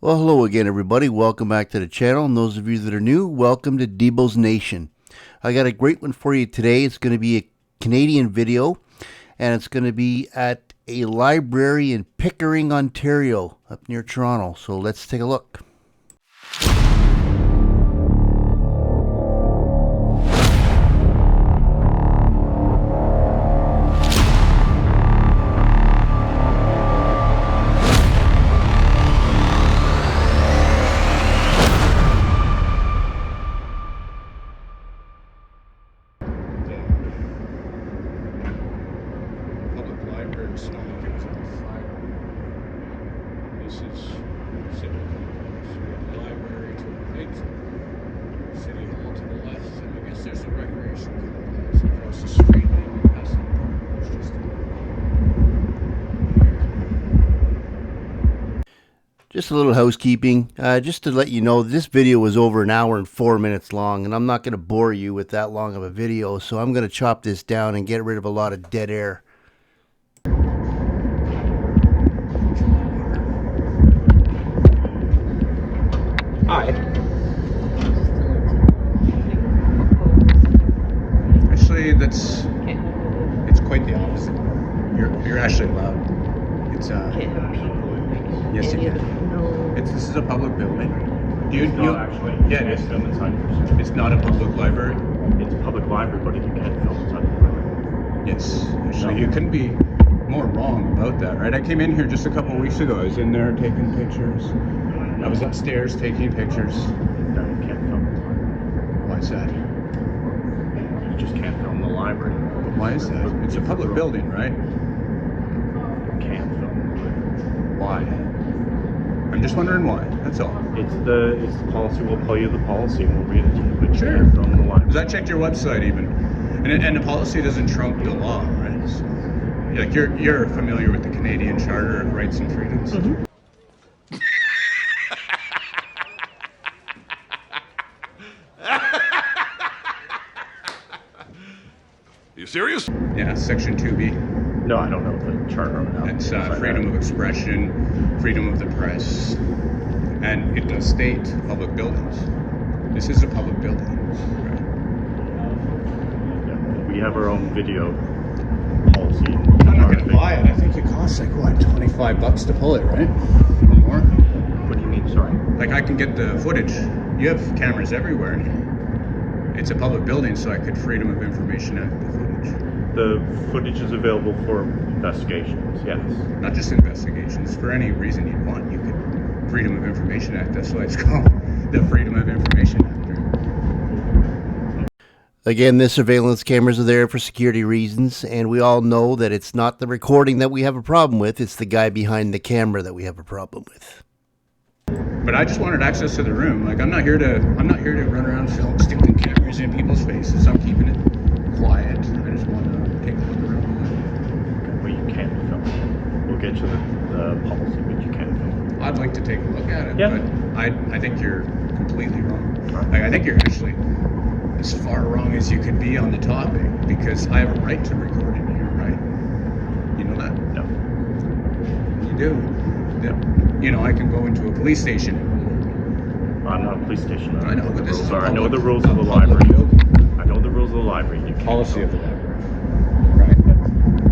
Well, hello again, everybody. Welcome back to the channel. And those of you that are new, welcome to Debos Nation. I got a great one for you today. It's going to be a Canadian video, and it's going to be at a library in Pickering, Ontario, up near Toronto. So let's take a look. This is City Library to the right, City Hall to the left, and I guess there's a recreation complex across the street. Past the park. It's just a little housekeeping. Just to let you know, this video was over an hour and 4 minutes long, and I'm not going to bore you with that long of a video, so I'm going to chop this down and get rid of a lot of dead air. Hi. Actually, it's quite the opposite. You're actually loud. It's yes, you can. This is a public building. Actually, yeah, it is film inside. It's not a public library. It's a public library, but you can't film inside the library. Yes, actually, you couldn't be more wrong about that, right? I came in here just a couple of weeks ago. I was in there taking pictures. I was upstairs taking pictures. No, you can't film the library. Why is that? You just can't film the library. But why is that? It's a public building, right? You can't film the library. Why? I'm just wondering why. That's all. It's the policy. We'll tell you the policy and we'll read it to you. But you Sure. can't film the library. Because I checked your website even, and the policy doesn't trump the law, right? So, like you're familiar with the Canadian Charter of Rights and Freedoms. Mm-hmm. Are you serious? Yeah, Section 2B. No, I don't know the charter. It's freedom of expression, freedom of the press, and it does state public buildings. This is a public building. Right? Yeah, we have our own video policy. I'm not going to buy it. I think it costs like what, $25 to pull it, right? Or more. What do you mean? Sorry. Like I can get the footage. You have cameras everywhere in here. It's a public building, so I could Freedom of Information Act the footage. The footage is available for investigations. Yes. Not just investigations. For any reason you want, you could Freedom of Information Act. That's why it's called the Freedom of Information Act. Again, the surveillance cameras are there for security reasons, and we all know that it's not the recording that we have a problem with, it's the guy behind the camera that we have a problem with. But I just wanted access to the room. Like I'm not here to run around sticking cameras in people's faces. I'm keeping it quiet. I just want to take a look around. But you can't film. We'll get you the policy, but you can't film. I'd like to take a look at it, Yeah. but I think you're completely wrong. Right. Like, I think you're actually as far wrong as you could be on the topic, because I have a right to record in here, right? You know that? No. You do. Yeah. You know, I can go into a police station. I'm not a police station. I know, but this is I know the public- rules of the public library. building. I know the rules of the library. You can't Policy of film. the library. Right.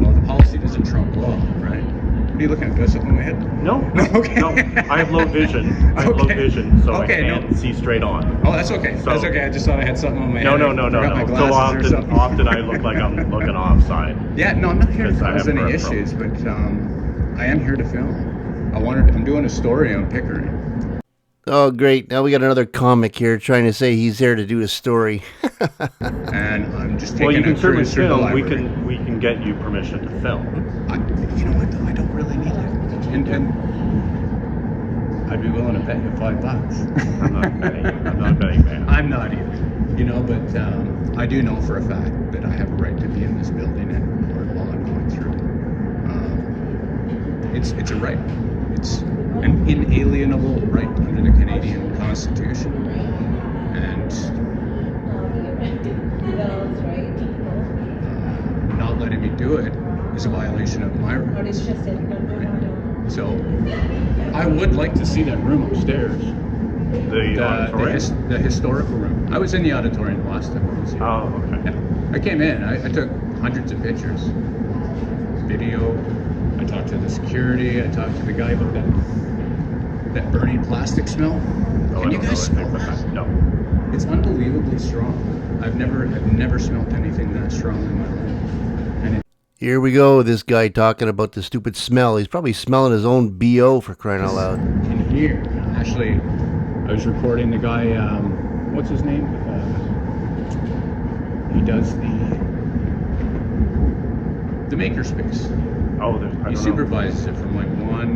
Well, the policy doesn't trump law, right? What are you looking at? Do I have something in my head? No. Okay. No. I have low vision. I have low Okay. vision, so Okay, I can't see straight on. Oh, that's okay. So- that's okay. I just thought I had something on my No, head. no, I no, no, forgot my no. So glasses or something. often I look like I'm looking offside. Yeah, no, I'm not here to Because I cause have any peripheral. issues, but I am here to film. I'm doing a story on Pickering. Oh, great. Now we got another comic here trying to say he's there to do a story. And I'm just Well, you taking can a certainly cruise through the film. library. We can get you permission to film. You know what, though? I don't really need it. And I'd be willing to bet you $5. I'm not betting. I'm not betting, man. I'm not either. You know, but I do know for a fact that I have a right to be in this building and while I'm going through. It's a right. It's an inalienable right under the Canadian Constitution. And not letting me do it is a violation of my rights. Right? So I would like to see that room upstairs. The auditorium? The historical room. I was in the auditorium the last time I was here. Oh, okay. Yeah. I came in. I took hundreds of pictures, video. I talked to the security. I talked to the guy about that burning plastic smell. Oh, Can you guys smell that? No. It's unbelievably strong. I've never smelled anything that strong in my life. And Here we go, this guy talking about the stupid smell. He's probably smelling his own BO, for crying out loud. in here, actually, I was recording the guy. What's his name? He does the makerspace. Oh, He supervises it from like one.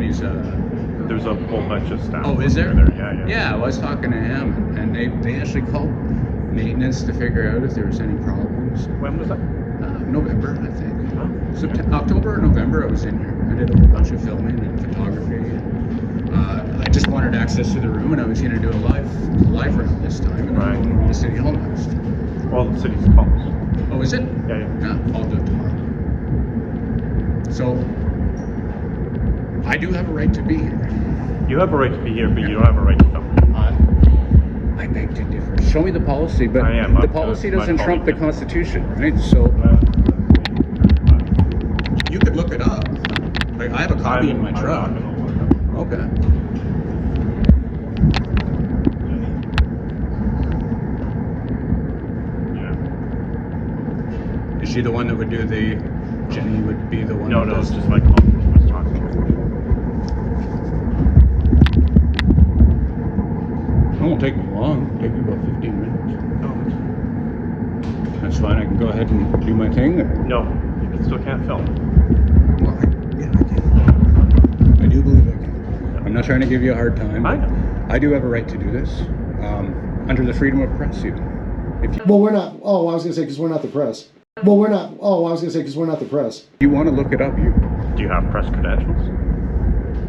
There's a whole bunch of staff. Oh, is there? Yeah. Yeah, I was talking to him, and they actually called maintenance to figure out if there was any problems. When was that? November, I think. Oh, September, October or November, I was in here. I did a whole bunch of filming and photography. And, I just wanted access to the room, and I was going to do a live room this time. And I'm going to the city hall next. Well, the city's closed. Oh, is it? Yeah. Yeah, I'll do it tomorrow. So, I do have a right to be here. You have a right to be here, but you don't have a right to film. I beg to differ. Show me the policy, but I am. the policy My doesn't trump the colleague. Constitution, right? So you could look it up. Like I have a copy in my truck. Okay. Yeah. Is she the one that would do the? Jenny would be the one. No, that it's does just my colleague who was talking to you. It won't take me long. It'll take me about 15 minutes. That's fine. I can go ahead and do my thing. No, you still can't film. Well, I can. I do believe I can. I'm not trying to give you a hard time. I know. I do have a right to do this under the freedom of press, even. If you, Well, we're not. Oh, I was gonna say because we're not the press. Well, we're not. Oh, I was gonna say because we're not the press. you want to look it up, you Do you have press credentials?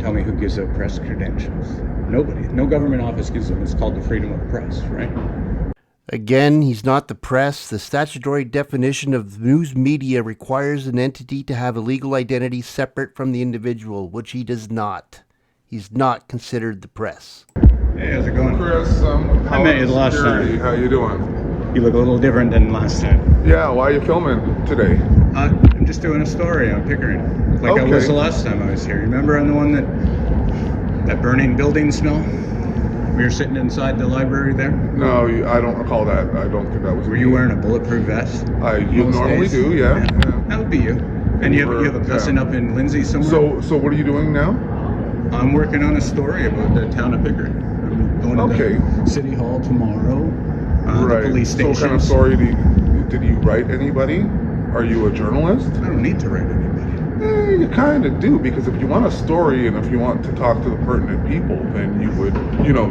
tell me who gives out press credentials. Nobody. No government office gives them. It's called the freedom of press, right? Again, he's not the press. The statutory definition of news media requires an entity to have a legal identity separate from the individual, which he does not. He's not considered the press. Hey, how's it going? Chris, I met you the last time. How you doing? You look a little different than last time. Yeah, why are you filming today? I'm just doing a story on Pickering. Like I was Okay. the last time I was here. Remember on the one that burning building smell? We were sitting inside the library there. No, I don't recall that. I don't think that was Were me. you wearing a bulletproof vest? You most normally days? do, yeah. That would be you. And you have a cousin up in Lindsay somewhere? So what are you doing now? I'm working on a story about the town of Pickering. I'm going to Okay. the city hall tomorrow. Right. The police So station. what kind of story did you write anybody? Are you a journalist? I don't need to write anybody. You kind of do, because if you want a story and if you want to talk to the pertinent people, then you would,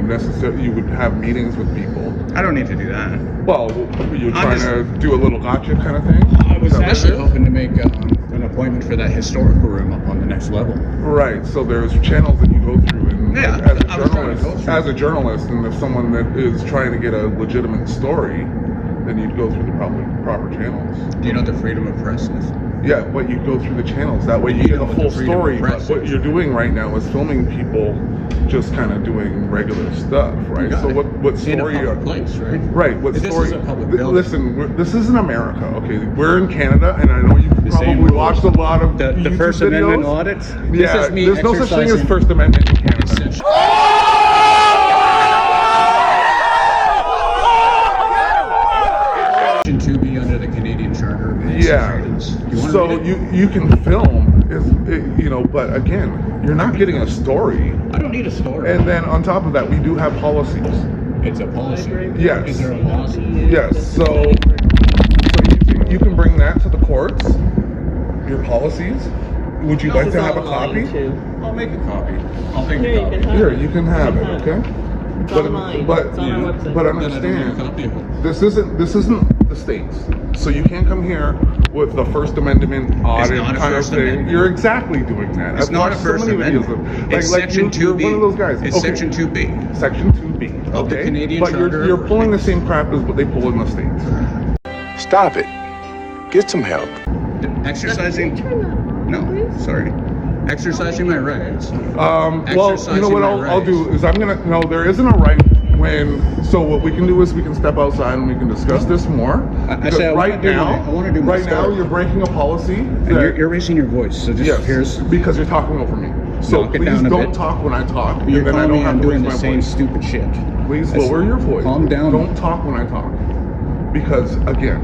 necessarily you would have meetings with people. I don't need to do that. Well, you're I'm trying just- to do a little gotcha kind of thing. I was Is that what it actually is? hoping to make an appointment for that historical room up on the next level. Right. So there's channels that you go through, and Yeah, as a I was trying to go journalist, through. and if someone that is trying to get a legitimate story, then you'd go through the proper channels. Do you know what the freedom of press is? Yeah, but you go through the channels. That way you You get know the what full the freedom of story. But press what is. you're doing right now is filming people just kind of doing regular stuff, right? got So it. what In a story? public place, right? Right. What This story? is a public building. Listen, this isn't America, okay? We're in Canada, and I know you've same probably rules. watched a lot of The YouTube First videos. Amendment audits? Yeah, This is me there's no such thing as exercising- First Amendment in Canada. Section 2B under the Canadian Charter of Basic Yeah. Freedoms. You wanna So read it? you can film, but again, you're not getting a story. I don't need a story. And then on top of that, we do have policies. It's a policy. Yes. Is there a law? Yes. So you can bring that to the courts. Your policies. Would you like to have a copy? I'll make a copy. I'll make Here, a you can copy. have Here, you can have it. Okay. It's online. It's on our website. But Then I don't need a understand, copy of it. this isn't the States. So you can't come here with the First Amendment audit not a kind of First thing. Amendment. You're exactly doing that. It's I've not a watched so First many videos Amendment. of It's Section you're 2B. one of those guys. It's Okay. Section 2B. Section 2B. Of the Okay. Canadian But Charter you're of pulling the Rights. same crap as what they pull in the States. Stop it. Get some help. Exercising. Turn that on, No, please. sorry. Exercising my rights. Well, you know Exercising what my I'll do rights. is no, there isn't a right when, so what we can do is we can step outside and we can discuss this more. I say I wanna do my- I wanna do my right now story. you're breaking a policy. And that- you're raising your voice, so just yes, here's... because you're talking over me. So Knock it please down a don't bit. talk when I talk. You're and then I telling don't me have I'm to doing raise the my same voice. stupid shit. Please That's- lower your voice. Calm down. Don't talk when I talk. Because again,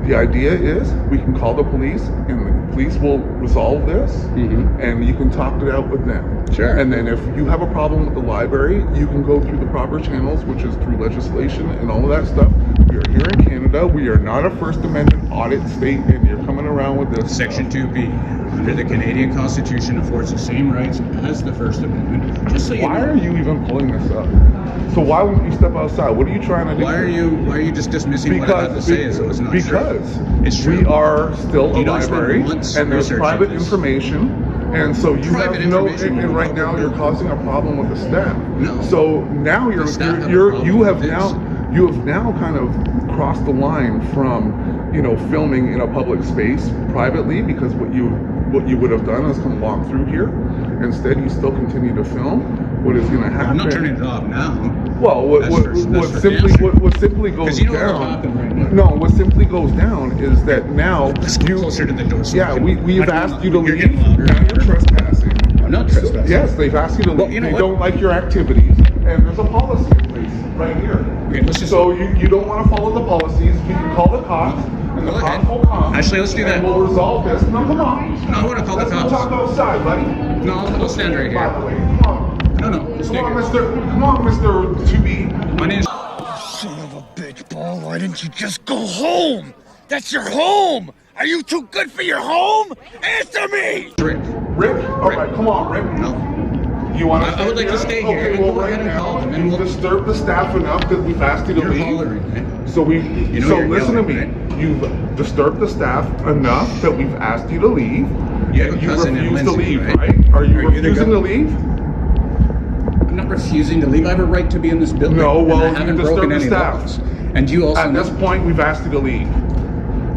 the idea is we can call the police and the police will resolve this and you can talk it out with them. Sure. And then if you have a problem with the library, you can go through the proper channels, which is through legislation and all of that stuff. We are here in Canada. We are not a First Amendment audit state and you're coming around with this. Section 2B, under the Canadian Constitution, affords the same rights as the First Amendment. Just so you Why know. are you even pulling this up? So why won't you step outside? What are you trying to do? Why are you just dismissing what I have to say as though it's not true? Because It's true. we are still a You know, I spent library months and there's researching private this. information, and so you Private have no. information And will right now probably- you're causing a problem with the staff. No. So now The staff have a you problem have with this. you have now kind of crossed the line from filming in a public space privately, because what you would have done is come walk through here. Instead, you still continue to film. What is going to happen? I'm not turning it off now. Well, what simply goes 'Cause you know what'll down. happen right now. No, what simply goes down is that now Let's get closer to the door. So Yeah, we've asked you to You're leave. getting louder. Now you're trespassing. I'm not trespassing. Yes, they've asked you to leave. Well, you know they what? don't like your activities, and there's a policy in place right here. Okay, let's just- So you don't want to follow the policies. We can call the cops, and the Go ahead. cops will come. Actually, let's do that. And we'll resolve this. No, come on. No, I want to call the Let's go cops. talk outside, buddy. No, I'll stand right By here. the way, come on. No, stay Come on, here. Mr. 2B. My name's... Son of a bitch, Paul, why didn't you just go home? That's your home! Are you too good for your home? Answer me! Rick. Rick? All right, come on, Rick. No. You want I would like to stay here. Okay, well, Go right ahead and call now, them, and you've we'll- disturbed the staff enough that we've asked you to You're leave. hollering, right? So know so you're listen to yelling, me. right? You've disturbed the staff enough that we've asked you to leave. You have a and you cousin in refuse to Lindsay, leave, right? right? Are you Are you the refusing guy- to leave? I'm not refusing to leave. I have a right to be in this building. No, well, and I haven't you broken disturbed the any staff. laws. And you also At know. this point, we've asked you to leave.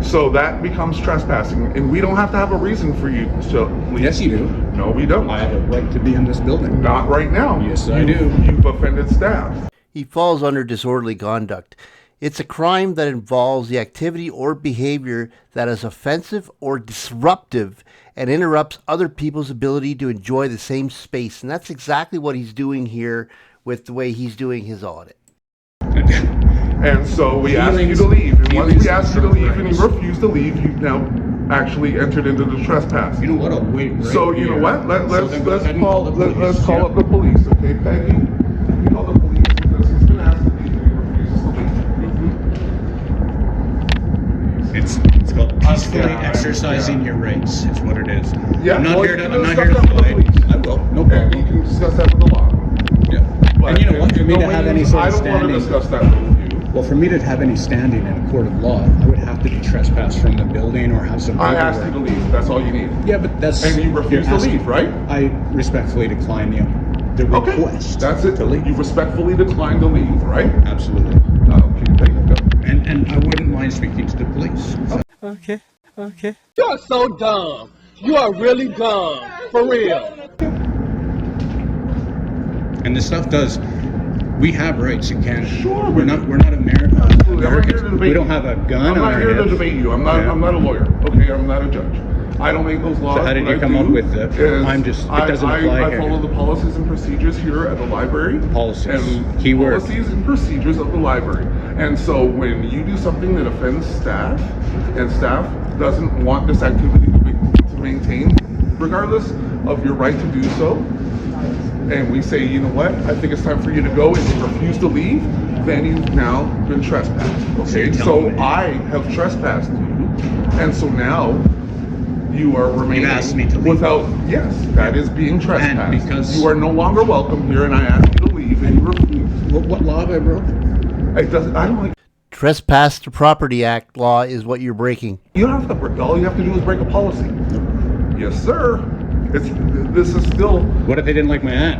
So that becomes trespassing, and we don't have to have a reason for you to leave. Yes, you do. No, we don't. I have a right to be in this building. Not right now. Yes, I do. You've offended staff. He falls under disorderly conduct. It's a crime that involves the activity or behavior that is offensive or disruptive and interrupts other people's ability to enjoy the same space. And that's exactly what he's doing here with the way he's doing his audit. And so we asked you to leave. And once we asked you to leave and you refused to leave, you've now actually entered into the trespass. You know what? I'll wait right So you know here. what? So Let's then go ahead and call the police. let's call Yeah. up the police, okay, Peggy? We call the police because he's been asked to leave and he refuses to leave. It's called peacefully Yeah, exercising yeah. your rights. It's what it is. Yeah, I'm not well, here you to. can I'm not discuss here to that with the fight. police. I will. No And problem. you can discuss that with the law. Yeah. But And you know what? For me to no have any means sort I of don't want to standing. discuss that with you. Well, for me to have any standing in a court of law, I would have to be trespassed from the building or have some. I asked you to leave. That's all you need. Yeah, but that's. And you refuse you're to asking- leave, right? I respectfully decline the Okay, request. that's it. To leave. You respectfully declined to leave, right? Absolutely. Okay, thank you. And I wouldn't mind speaking to the police. Okay. You are so dumb. You are really dumb. For real. And this stuff does. We have rights in Canada. Sure, We're we not. do. We're not Americans. Absolutely. I'm not here to debate We don't you. have a gun I'm on not our here to heads. debate you. I'm Yeah. not a lawyer. Okay, I'm not a judge. I don't make those laws. So how did What you I come do up with the- is it doesn't apply I here. follow the policies and procedures here at the library. Policies. And Keyword. policies and procedures of the library. And so when you do something that offends staff, and staff doesn't want this activity to maintain, regardless of your right to do so, and we say, you know what, I think it's time for you to go, and you refuse to leave, then you've now been trespassed. Okay, so I have trespassed you, and so now you are remaining asked me to leave. without. Yes, that is being trespassed. because- you are no longer welcome here, and I asked you to leave, and you refuse. What law have I broken? It doesn't. I don't like. Trespass to Property Act law is what you're breaking. You don't have to break. All you have to do is break a policy. Yes, sir. This is still. What if they didn't like my hat?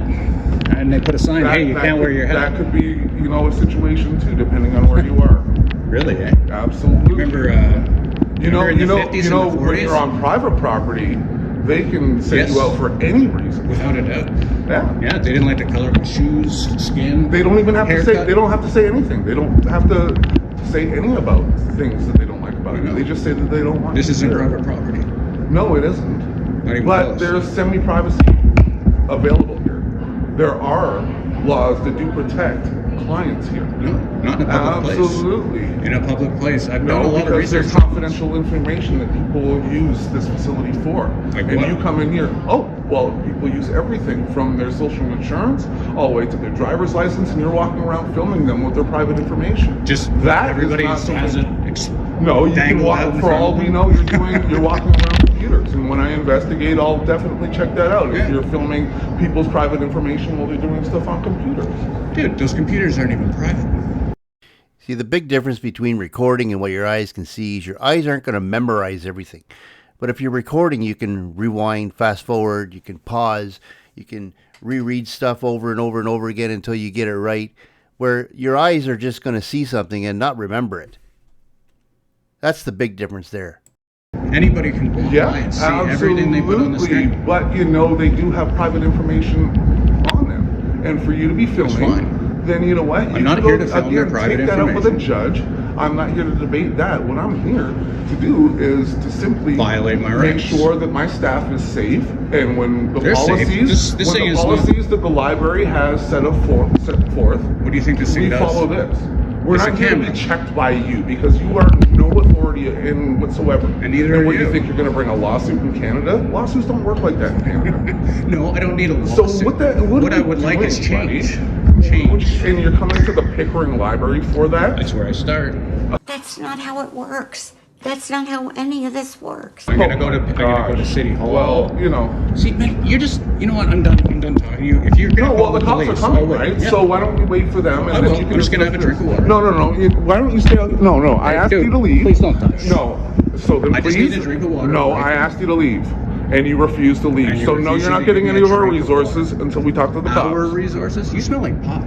And they put a sign, hey, you can't wear your hat. That could be, a situation too, depending on where you are. Really, eh? Absolutely. Remember, You know, in the 50s and the when 40s? you're on private property, They can send you out for any reason. Without a doubt. Yeah. Yeah, they didn't like the color of my shoes, skin. They don't even have to say. haircut. They don't have to say anything. They don't have to say any about things that they don't like about you. They just say that they don't want. This isn't you. private property. No, it isn't. Not even But close. there's semi-privacy available here. There are laws that do protect clients here. No, not in a public Absolutely. place. In a public place. I've done a No, lot of because research. there's confidential information that people use this facility for. Like and what? you come in here, oh, well, people use everything from their social insurance all the way to their driver's license, and you're walking around filming them with their private information. Just that everybody is not has it. No, you can dangled walk, out in for front all of we them. know, you're walking around computers. And when I investigate, I'll definitely check that out. Yeah. If you're filming people's private information while they're doing stuff on computers. Dude, those computers aren't even private. See, the big difference between recording and what your eyes can see is your eyes aren't going to memorize everything. But if you're recording, you can rewind, fast forward, you can pause, you can reread stuff over and over and over again until you get it right, where your eyes are just going to see something and not remember it. That's the big difference there. Anybody can go online and see everything they put on the screen. But you know, they do have private information on them. And for you to be filming, fine. then you know what? I'm not here to film their private take that up with a information. judge. I'm not here to debate that. What I'm here to do is to simply Violate my make rights. sure that my staff is safe. And when the They're safe. policies, This when thing the is not- policies that the library has set forth, What do you think this thing we does? follow this. We're It's not a here to camera. be checked by you because you are no authority in whatsoever. And neither are what, you. You think you're going to bring a lawsuit in Canada? Lawsuits don't work like that in Canada. No, I don't need a So lawsuit. what I are would you like doing, is change. buddy? Change. And you're coming to the Pickering Library for that? That's where I start. That's not how it works. That's not how any of this works. I'm gonna go to City Hall. Well, you know. See, man, you're just, you know what? I'm done talking to you. If you're gonna No, call well, the cops are police, coming, I will. right? Yeah. So why don't we wait for them? And I then will. you can I'm just gonna have a discuss drink of this. water. No. Why don't you stay out? No. I asked dude, you to leave. please don't touch. No. So then I please. just need a drink of water. No, I asked you to leave. And you refused to leave. And you're So no, you're refusing not to getting give me any a of our drink of water. resources until we talk to the Our cops. resources? You smell like pot.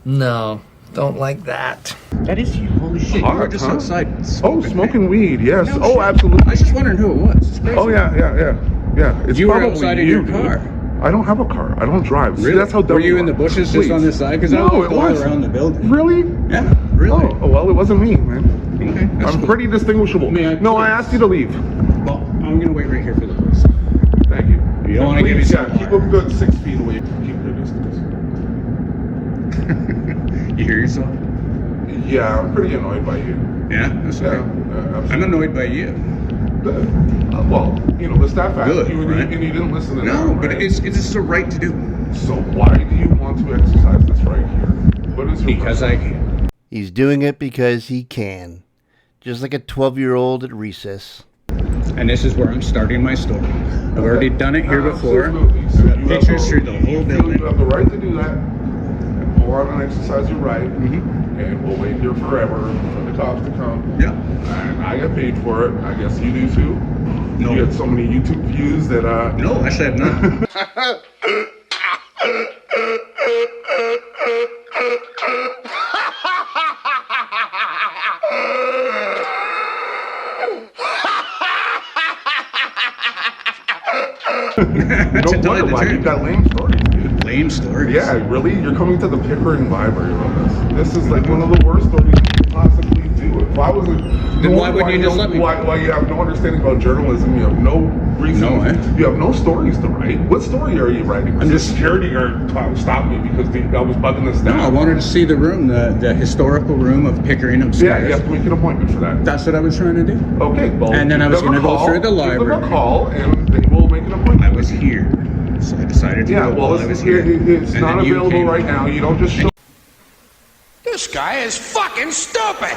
No, don't like that. That is you. Holy shit. Pot, You were just huh? outside Oh, smoking. smoking weed. Yes. No Oh, shit. absolutely. I was just wondering who it was. It's crazy. Oh yeah. It's You were probably outside in you, your car. dude. I don't have a car. I don't drive. See, Really? that's how dumb Were you you in the are. bushes Please. just on this side? Because I No, walked it all was around the building. Really? Yeah, really. Oh, well, it wasn't me, man. Okay, that's I'm cool. pretty distinguishable. May I No, I please? asked you to leave. Well, I'm gonna wait right here for the police. Thank you. You don't wanna give me Please, some keep water. a good 6 feet away. Keep your distance. You hear yourself? Yeah, I'm pretty annoyed by you. Yeah, that's okay. Absolutely. I'm annoyed by you. Well, you know, the staff asked Good, you and, right? you and you didn't listen to No, them, but right? it's just a right to do. So why do you want to exercise this right here? What is your Because I can. He's doing it because he can. Just like a 12-year-old at recess. And this is where I'm starting my story. I've already done it here before. Absolutely. So I've got you have pictures through the whole you feel building. You have the right to do that. And go on and exercise your right. And we'll wait here forever for the cops to come. Yeah. And I get paid for it. I guess you do too. No. You get so many YouTube views that No, I said no. Don't tell you wonder the why truth. you've got lame stories, dude. Lame stories. Yeah, really? You're coming to the Pickering Library with this. This is like one of the worst stories you could possibly do. If I was a... Then why wouldn't you just let me? Why you have no understanding about journalism, you have no reason... No, eh? You have no stories to write. What story are you writing? I'm The just- security guard stopped me because I was bugging the staff. No, I wanted to see the room, the historical room of Pickering Yeah, upstairs. you have to make an appointment for that. That's what I was trying to do. Okay, well... And then I give was them a gonna go call, through the Give them library. a call, and they will make an appointment. I was here. So I decided to Yeah, go well, while I was here. it's And not then you available came. right now. You don't just show... This guy is fucking stupid.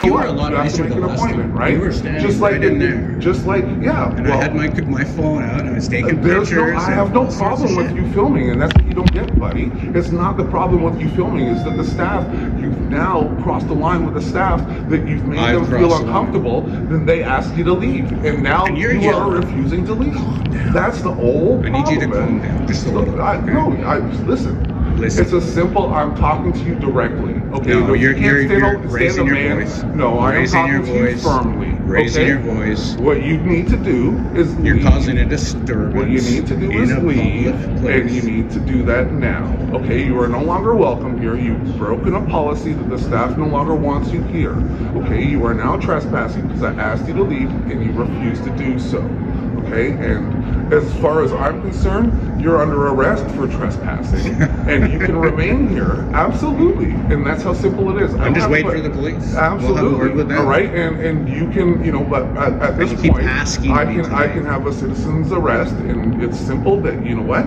You were a lot You have to nicer make the an last appointment, time. right? You were standing just like right in there. Just like, yeah. And I had my phone out and I was taking There's pictures. no, I and have no all sorts of problem with shit. you filming, and that's what you don't get, buddy. It's not the problem with you filming. It's that the staff, you've now crossed the line with the staff, that you've made I've them feel crossed the line. uncomfortable. Then they ask you to leave, and now And you're you are yelling. refusing to leave. That's the old I need you to problem, calm man. down just a little. Listen. Listen. It's a simple. I'm talking to you directly. Okay. No, you you're can't stand you're a raising your man. voice. No, I am raising talking your to you voice. firmly. raising Okay? your voice. What you need to do is You're leave. causing a disturbance. What you need to do in is a leave, public place. and you need to do that now. Okay, you are no longer welcome here. You've broken a policy that the staff no longer wants you here. Okay, you are now trespassing because I asked you to leave and you refused to do so. Okay, and as far as I'm concerned, you're under arrest for trespassing, and you can remain here. Absolutely, and that's how simple it is. I'm just waiting for the police. Absolutely. We'll have a word with them. All right, and you can, you know, but at this you keep point, asking I me can have a citizen's arrest, and it's simple that, you know what,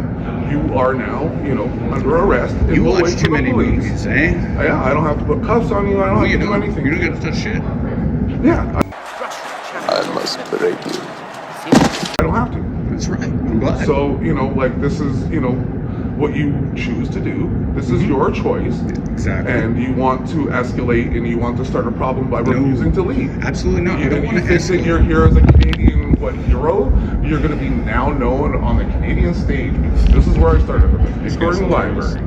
you are now, you know, under arrest. And You we'll watch wait for too the many police. movies, eh? Yeah, I don't have to put cuffs on you. I don't No, have you to do don't. anything. You don't get to touch shit. Yeah, I must break you. I don't have to. That's right. I'm glad. So, you know, like, this is, you know, what you choose to do. This is your choice. Exactly. And you want to escalate and you want to start a problem by refusing to leave. Absolutely not. I don't want to think that you're here as a Canadian, hero? You're going to be now known on the Canadian stage because this is where I started at the Pickering Library.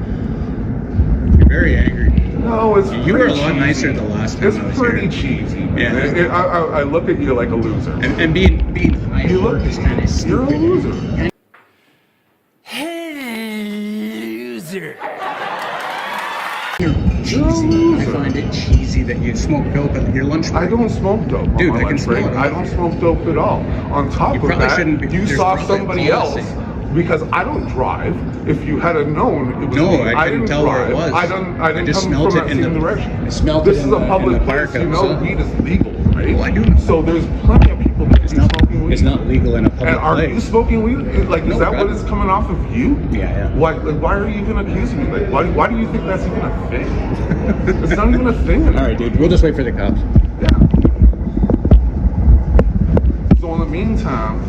You're very angry. No, it's You were a lot cheesy. nicer the last time I was It's pretty here. cheesy. Yeah. Man. I look at you like a loser. And being high You look, is kind of you're a stupid. loser. Cheesy. I find it cheesy that you smoke dope at your lunch break. I don't smoke dope. Dude, on my I can lunch break. smell it. I don't smoke dope at all. On top You of probably that, shouldn't be- you there's saw probably somebody policy. else because I don't drive. If you had known, it was No, me. I couldn't didn't tell drive. where it was. I didn't just come smelt from it that in same the direction. I smelt This it is in a the, public in the place. park You know, outside. weed is legal, right? Well, I do know. So there's plenty of people that do smoking weed. It's not legal in a public And are place. you smoking weed? Like, No, is that what brother. is coming off of you? Yeah. Why are you even accusing me? Like, why do you think that's even a thing? It's not even a thing anymore. All right, dude. We'll just wait for the cops. Yeah. So in the meantime,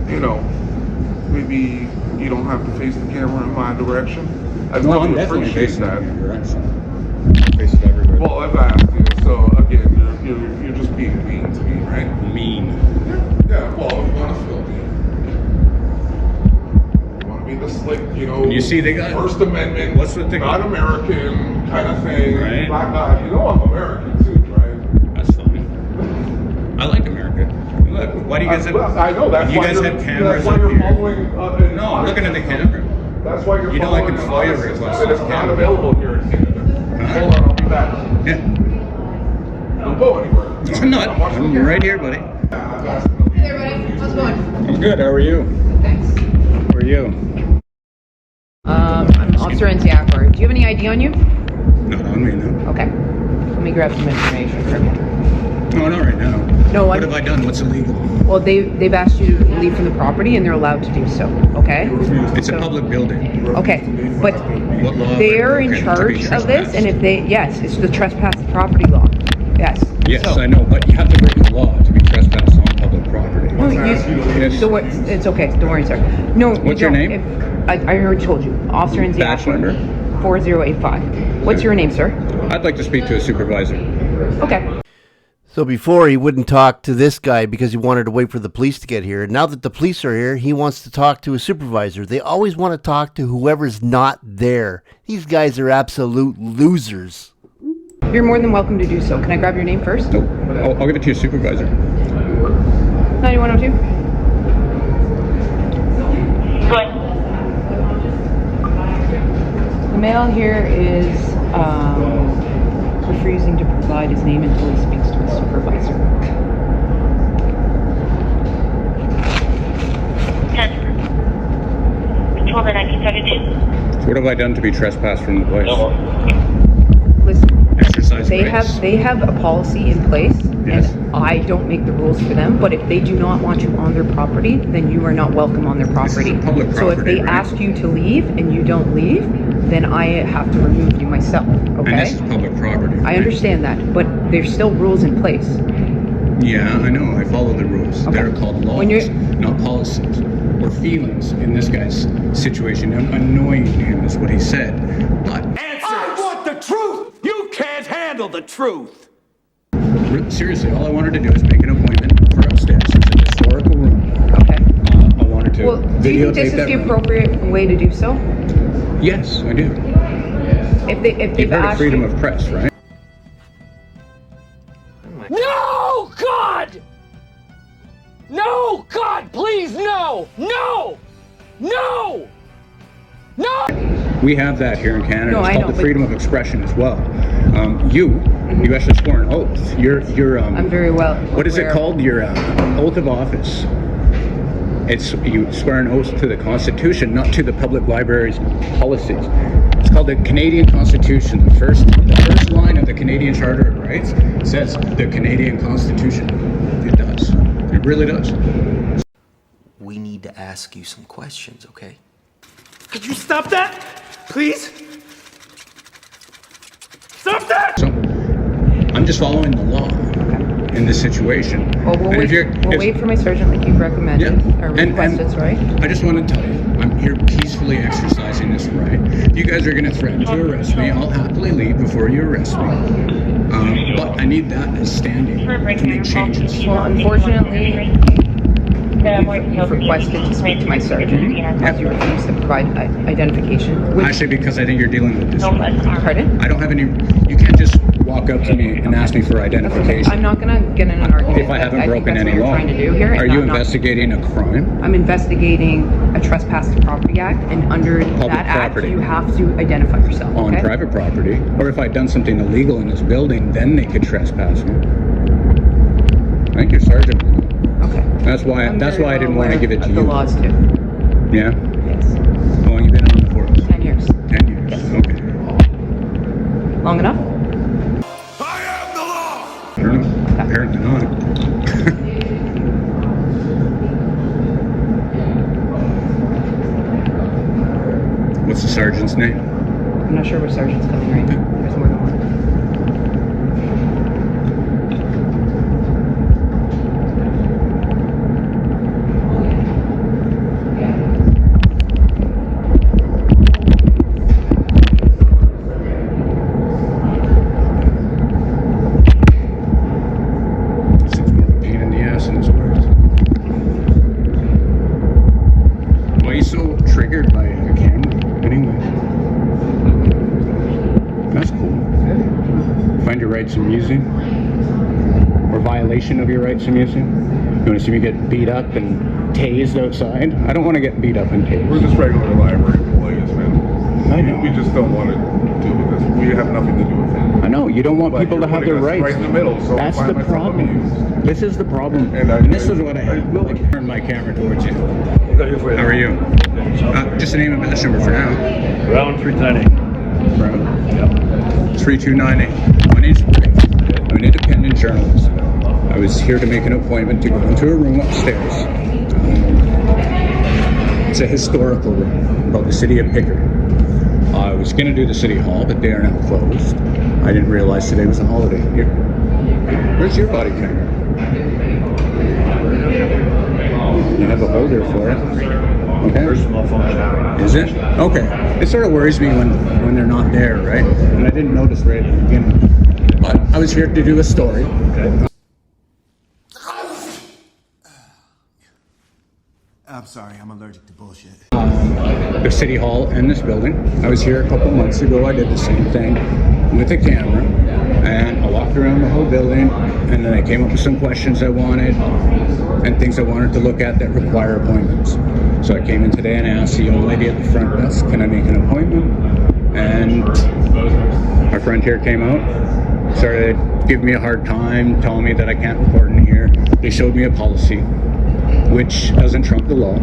you know, maybe you don't have to face the camera in my direction. I'd No, really I'm definitely appreciate facing that. your direction. Faces everywhere. Well, I've asked you, so again, you're just being mean to me, right? Mean. Yeah. Well, if you want to feel mean, you want to be the slick, you know. You see, they got First Amendment. What's with the not American kind of thing? Right. Black guy. You know I'm American too, right? That's fine. I like America. Look, why do you guys have? I know that's you why guys you're, have cameras that's why up you're here. following. No, I'm looking at the camera. That's why you're You know I following. can FOIA an request system that is on not camera. available here in Canada. Hold on, I'll be back. Yeah. Don't go anywhere. I'm not. I'm right here, buddy. Hey there, buddy. How's it going? I'm good. How are you? Thanks. How are you? I'm Officer Nziakor. Do you have any ID on you? Not on me, no. Okay. Let me grab some information from you. No, not right now. No, What have I done? What's illegal? Well, they've asked you to leave from the property, and they're allowed to do so. Okay. It's a public building. Okay, but What law? they're in Okay, to be charge of this, trespassed. and if yes, it's the trespass property law. Yes. Yes, So- I know, but you have to break the law to be trespassed on public property. No, Yes. don't worry, it's okay. Don't worry, sir. No. What's you your don't. name? I already told you. Officer Nziakor. Badge number? 4085. What's your name, sir? I'd like to speak to a supervisor. Okay. So before he wouldn't talk to this guy because he wanted to wait for the police to get here. Now that the police are here, he wants to talk to a supervisor. They always want to talk to whoever's not there. These guys are absolute losers. You're more than welcome to do so. Can I grab your name first? Nope. I'll give it to your supervisor. 9102. The male here is refusing to provide his name until he speaks to his supervisor. Control the 1972. So what have I done to be trespassed from the place? Listen, Exercise they rights. have a policy in place, Yes. and I don't make the rules for them. But if they do not want you on their property, then you are not welcome on their property. This is public So if property, they right? ask you to leave and you don't leave, then I have to remove you myself. Okay. And this is public property. I right? understand that, but there's still rules in place. Yeah, I know. I follow the rules. Okay. They're called laws, When you're- not policies or feelings. In this guy's situation, annoying to him is what he said. But I want the truth! You can't handle the truth! seriously, all I wanted to do is make an appointment for upstairs. It's a historical room. Okay. I wanted to Well, do you think videotape this is that the room. appropriate way to do so? Yes, I do. If they've You've heard of asked freedom you, of press, right? No! God We have that here in Canada. No, it's I called know, the freedom of expression as well. You actually swore an oath. You're I'm very well. What is it aware. called? Your oath of office. It's you swear an oath to the Constitution, not to the public library's policies. It's called the Canadian Constitution. The first line of the Canadian Charter of Rights says the Canadian Constitution. It does. It really does. We need to ask you some questions, okay? Could you stop that? Please? Stop that! So, I'm just following the law in this situation. Well, we'll wait for my sergeant like you've recommended, or requested, sorry. I just want to tell you, I'm here peacefully exercising this right. If you guys are going to threaten to arrest me, I'll happily leave before you arrest me. But I need that as standing to make changes. Well, unfortunately, you've requested to speak to my sergeant as you refuse to provide identification. Actually, because I think you're dealing with this. Pardon? I don't have any. You can't just walk up to me and ask me for identification. I'm not going to get in an argument. If I haven't think broken that's any what law. you're trying to do here. Are you investigating a crime? I'm investigating a trespass to property act, and under that property. act, you have to identify yourself. On okay? private property, or if I'd done something illegal in this building, then they could trespass me. I think your sergeant will know. Okay. That's why I didn't want to give it to you. The laws too. Yeah? Yes. How long you been on the force? 10 years. 10 years. Yes. Okay. Long enough? I don't know. Apparently not. What's the sergeant's name? I'm not sure which sergeant's coming right now. There's more than one. Seems more of a pain in the ass than his words. Why are you so triggered by a camera? Anyway. That's cool. Find your rights in using? Or violation of your rights in using? You want to see me get beat up and tased outside? I don't want to get beat up and tased. We're just regular library employees, man. I know. We just don't want to deal with this. We have nothing to do with it. I know, you don't want But people to you're have their putting us rights. right in the middle, so That's why the am I so problem. amused? This is the problem. And this is what I turn my camera towards you. How are you? Just a name and badge number for now. Round 398. Brown. Yep. 3298. My name's Rick. I'm an independent journalist. I was here to make an appointment to go into a room upstairs. It's a historical room about the city of Pickering. I was going to do the city hall, but they are now closed. I didn't realize today was a holiday. Here. Where's your body camera? You have a holder for it. Okay. Personal phone. Is it? Okay. It sort of worries me when they're not there, right? And I didn't notice right at the beginning. But I was here to do a story. Okay. I'm sorry, I'm allergic to bullshit. The city hall and this building. I was here a couple months ago. I did the same thing with a camera, and I walked around the whole building, and then I came up with some questions I wanted and things I wanted to look at that require appointments. So I came in today and asked the old lady at the front desk, can I make an appointment? And my friend here came out, started giving me a hard time, telling me that I can't report in here. They showed me a policy, which doesn't trump the law.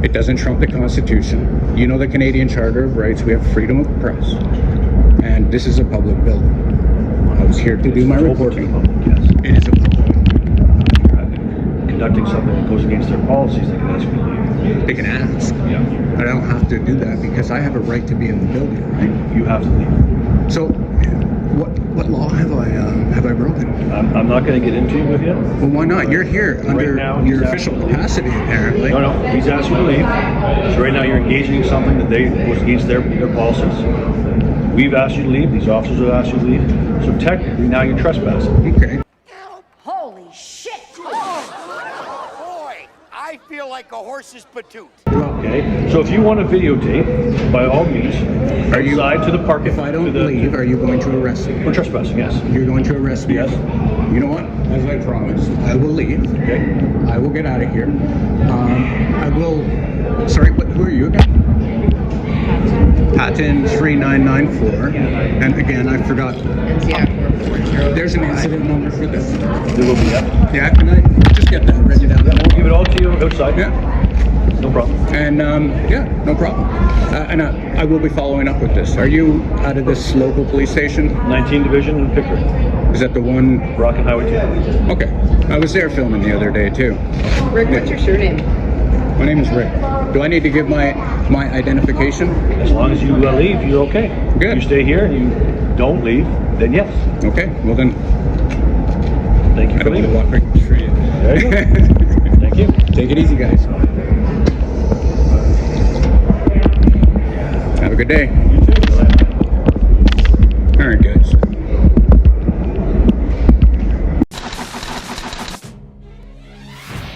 It doesn't trump the Constitution. You know the Canadian Charter of Rights. We have freedom of press. And this is a public building. I was here to do my reporting. Yes. It is a public building. Conducting something that goes against their policies, they can ask you to leave. They can ask. Yeah. But I don't have to do that because I have a right to be in the building, right? You have to leave. So, what law have I broken? I'm not going to get into it with you. Well, why not? You're here under now, your he's official asking- capacity, apparently. No, he's asked you to leave. So right now you're engaging in something that goes against their policies. We've asked you to leave. These officers have asked you to leave. So technically now you're trespassing. Okay. Holy shit! Boy, I feel like a horse's patoot. Okay. So if you want to videotape, by all means, outside to the park. If I don't leave, are you going to arrest me? For trespassing, yes. You're going to arrest me? Yes. You know what? As I promised, I will leave. Okay. I will get out of here. I will. Sorry, who are you again? Patent 3994. And again, I forgot. There's an incident number for this. There will be, Yeah, can I just get that written down? We'll give it all to you outside. Yeah. No problem. And yeah, no problem. And I will be following up with this. Are you out of this local police station? 19 Division in Pickering. Is that the one? Rock and Highway 2. Okay. I was there filming the other day too. Rick, what's your surname? My name is Rick. Do I need to give my identification? As long as you leave, you're okay. Good. If you stay here and you don't leave, then yes. Okay. Well then. Thank you I for don't want to leaving. walk right in the street. There you go. Thank you. Take it easy, guys. Have a good day. You too. All right, guys.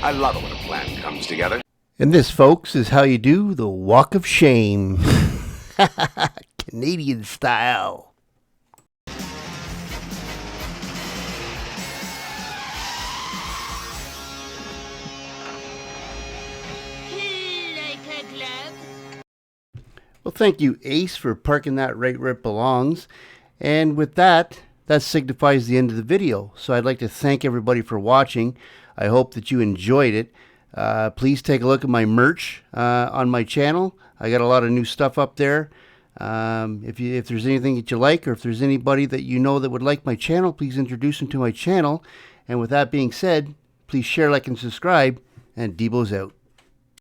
I love it when a plan comes together. And this, folks, is how you do the walk of shame. Canadian style. Well, thank you, Ace, for parking that right where it belongs. And with that, that signifies the end of the video. So I'd like to thank everybody for watching. I hope that you enjoyed it. Please take a look at my merch on my channel. I got a lot of new stuff up there. If there's anything that you like, or if there's anybody that you know that would like my channel, please introduce them to my channel. And with that being said, please share, like, and subscribe. And Debo's out.